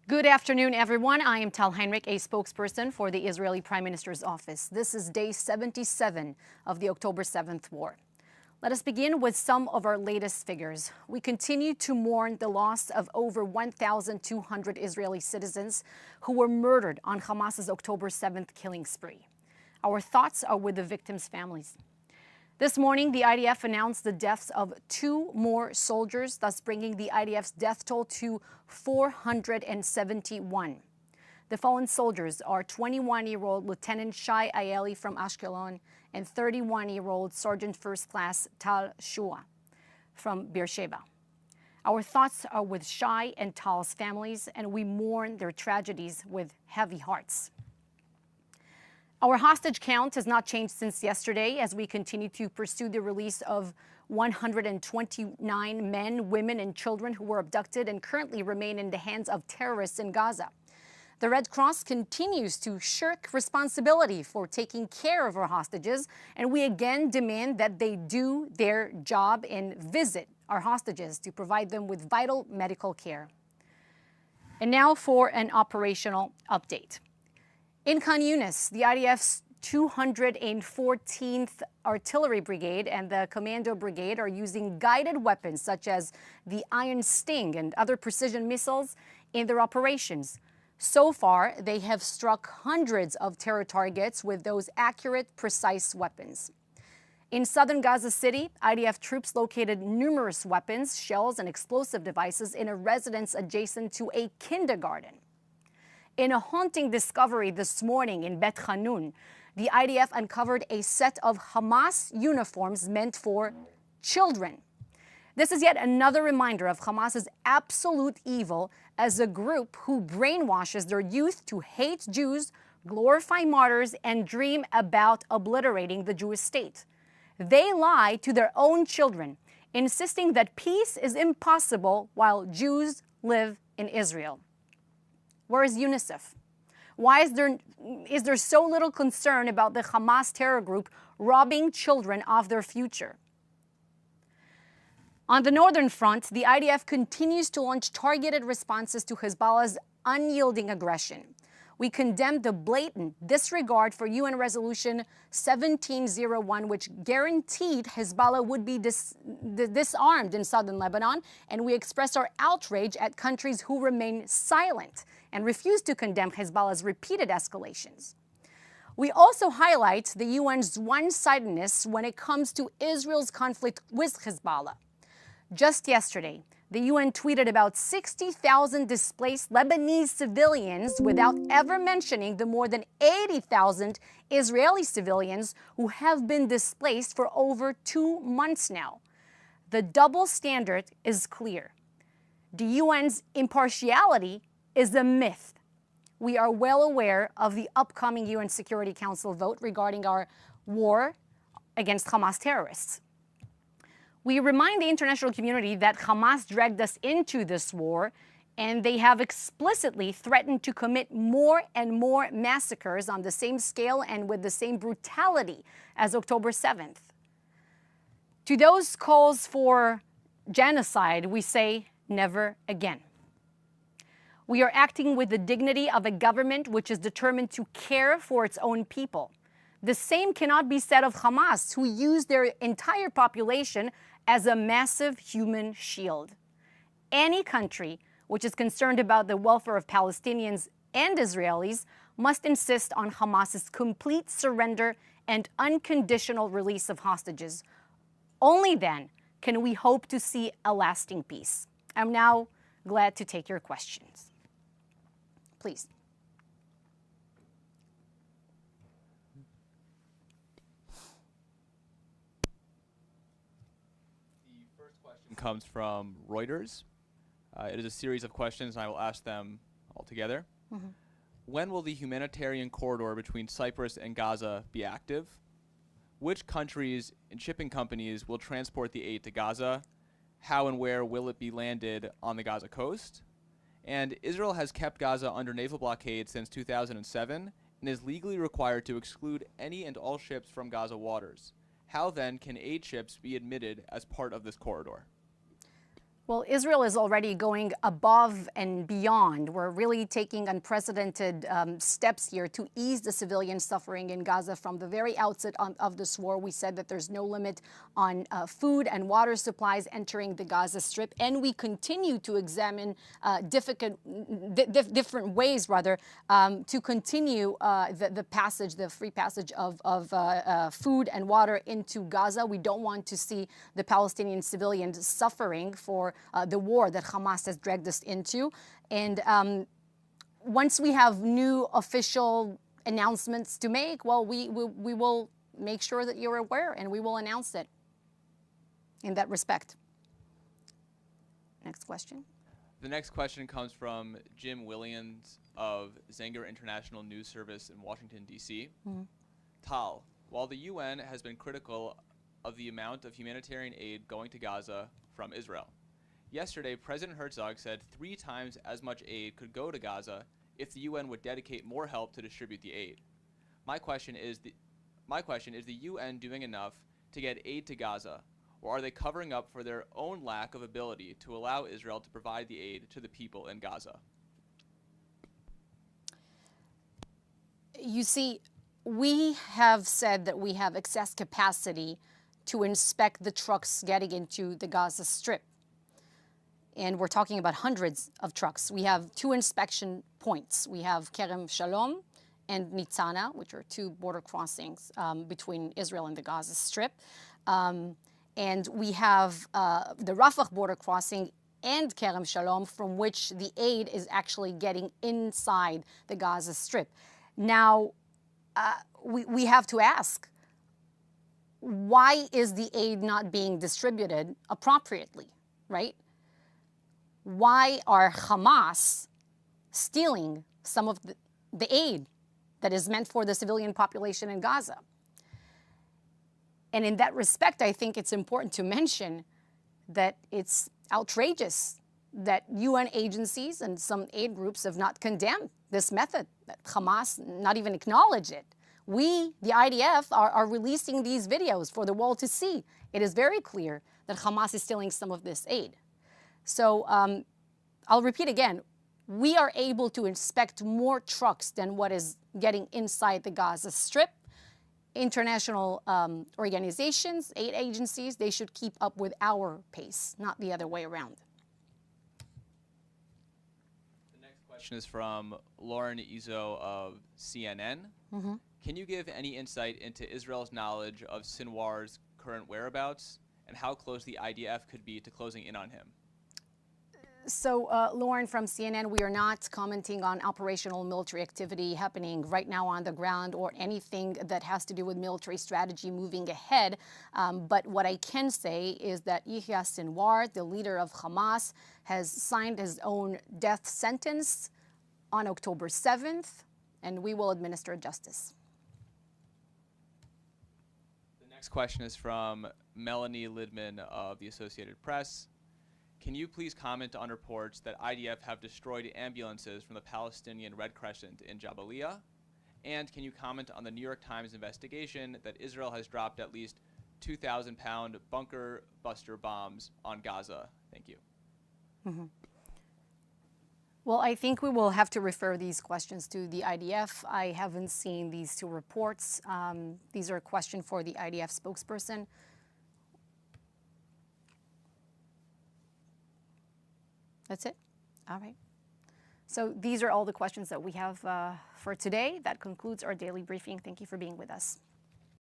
Good afternoon, everyone. I am Tal Heinrich, a spokesperson for the Israeli Prime Minister's office. This is day 77 of the October 7th war. Let us begin with some of our latest figures. We continue to mourn the loss of over 1,200 Israeli citizens who were murdered on Hamas's October 7th killing spree. Our thoughts are with the victims' families. This morning, the IDF announced the deaths of 2 more soldiers, thus bringing the IDF's death toll to 471. The fallen soldiers are 21-year-old Lieutenant Shai Ayeli from Ashkelon and 31-year-old Sergeant First Class Tal Shua from Beersheba. Our thoughts are with Shai and Tal's families, and we mourn their tragedies with heavy hearts. Our hostage count has not changed since yesterday as we continue to pursue the release of 129 men, women, and children who were abducted and currently remain in the hands of terrorists in Gaza. The Red Cross continues to shirk responsibility for taking care of our hostages, and we again demand that they do their job and visit our hostages to provide them with vital medical care. And now for an operational update. In Khan Yunis, the IDF's 214th Artillery Brigade and the Commando Brigade are using guided weapons such as the Iron Sting and other precision missiles in their operations. So far, they have struck hundreds of terror targets with those accurate, precise weapons. In southern Gaza City, IDF troops located numerous weapons, shells, and explosive devices in a residence adjacent to a kindergarten. In a haunting discovery this morning in Bet Hanun, the IDF uncovered a set of Hamas uniforms meant for children. This is yet another reminder of Hamas's absolute evil as a group who brainwashes their youth to hate Jews, glorify martyrs, and dream about obliterating the Jewish state. They lie to their own children, insisting that peace is impossible while Jews live in Israel. Where is UNICEF? Why is there so little concern about the Hamas terror group robbing children of their future? On the northern front, the IDF continues to launch targeted responses to Hezbollah's unyielding aggression. We condemn the blatant disregard for UN Resolution 1701, which guaranteed Hezbollah would be disarmed in southern Lebanon, and we express our outrage at countries who remain silent and refuse to condemn Hezbollah's repeated escalations. We also highlight the UN's one-sidedness when it comes to Israel's conflict with Hezbollah. Just yesterday, the UN tweeted about 60,000 displaced Lebanese civilians without ever mentioning the more than 80,000 Israeli civilians who have been displaced for over 2 months now. The double standard is clear. The UN's impartiality is a myth. We are well aware of the upcoming UN Security Council vote regarding our war against Hamas terrorists. We remind the international community that Hamas dragged us into this war, and they have explicitly threatened to commit more and more massacres on the same scale and with the same brutality as October 7th. To those calls for genocide, we say never again. We are acting with the dignity of a government which is determined to care for its own people. The same cannot be said of Hamas, who use their entire population as a massive human shield. Any country which is concerned about the welfare of Palestinians and Israelis must insist on Hamas's complete surrender and unconditional release of hostages. Only then can we hope to see a lasting peace. I'm now glad to take your questions. Please. Comes from Reuters. It is a series of questions, and I will ask them all together. Mm-hmm. When will the humanitarian corridor between Cyprus and Gaza be active? Which countries and shipping companies will transport the aid to Gaza? How and where will it be landed on the Gaza coast? And Israel has kept Gaza under naval blockade since 2007 and is legally required to exclude any and all ships from Gaza waters. How then can aid ships be admitted as part of this corridor? Well, Israel is already going above and beyond. We're really taking unprecedented steps here to ease the civilian suffering in Gaza. From the very outset of this war, we said that there's no limit on food and water supplies entering the Gaza Strip, and we continue to examine different ways, to continue the free passage of food and water into Gaza. We don't want to see the Palestinian civilians suffering for the war that Hamas has dragged us into. And once we have new official announcements to make, well, we will make sure that you're aware, and we will announce it in that respect. Next question. The next question comes from Jim Williams of Zenger International News Service in Washington, D.C. Tal, while the UN has been critical of the amount of humanitarian aid going to Gaza from Israel, yesterday President Herzog said 3 times as much aid could go to Gaza if the UN would dedicate more help to distribute the aid. My question is the UN doing enough to get aid to Gaza, or are they covering up for their own lack of ability to allow Israel to provide the aid to the people in Gaza? You see, we have said that we have excess capacity to inspect the trucks getting into the Gaza Strip. And we're talking about hundreds of trucks. We have 2 inspection points. We have Kerem Shalom and Nitzana, which are 2 border crossings between Israel and the Gaza Strip. And we have the Rafah border crossing and Kerem Shalom, from which the aid is actually getting inside the Gaza Strip. Now, we have to ask, why is the aid not being distributed appropriately, right? Why are Hamas stealing some of the aid that is meant for the civilian population in Gaza? And in that respect, I think it's important to mention that it's outrageous that UN agencies and some aid groups have not condemned this method, that Hamas not even acknowledge it. We, the IDF, are releasing these videos for the world to see. It is very clear that Hamas is stealing some of this aid. So I'll repeat again, we are able to inspect more trucks than what is getting inside the Gaza Strip. International organizations, aid agencies, they should keep up with our pace, not the other way around. The next question is from Lauren Izzo of CNN. Can you give any insight into Israel's knowledge of Sinwar's current whereabouts and how close the IDF could be to closing in on him? So, Lauren from CNN, we are not commenting on operational military activity happening right now on the ground or anything that has to do with military strategy moving ahead. But what I can say is that Yahya Sinwar, the leader of Hamas, has signed his own death sentence on October 7th, and we will administer justice. The next question is from Melanie Lidman of the Associated Press. Can you please comment on reports that IDF have destroyed ambulances from the Palestinian Red Crescent in Jabalia? And can you comment on the New York Times investigation that Israel has dropped at least 2,000-pound bunker buster bombs on Gaza? Thank you. Well, I think we will have to refer these questions to the IDF. I haven't seen these 2 reports. These are a question for the IDF spokesperson. That's it? All right. So these are all the questions that we have for today. That concludes our daily briefing. Thank you for being with us.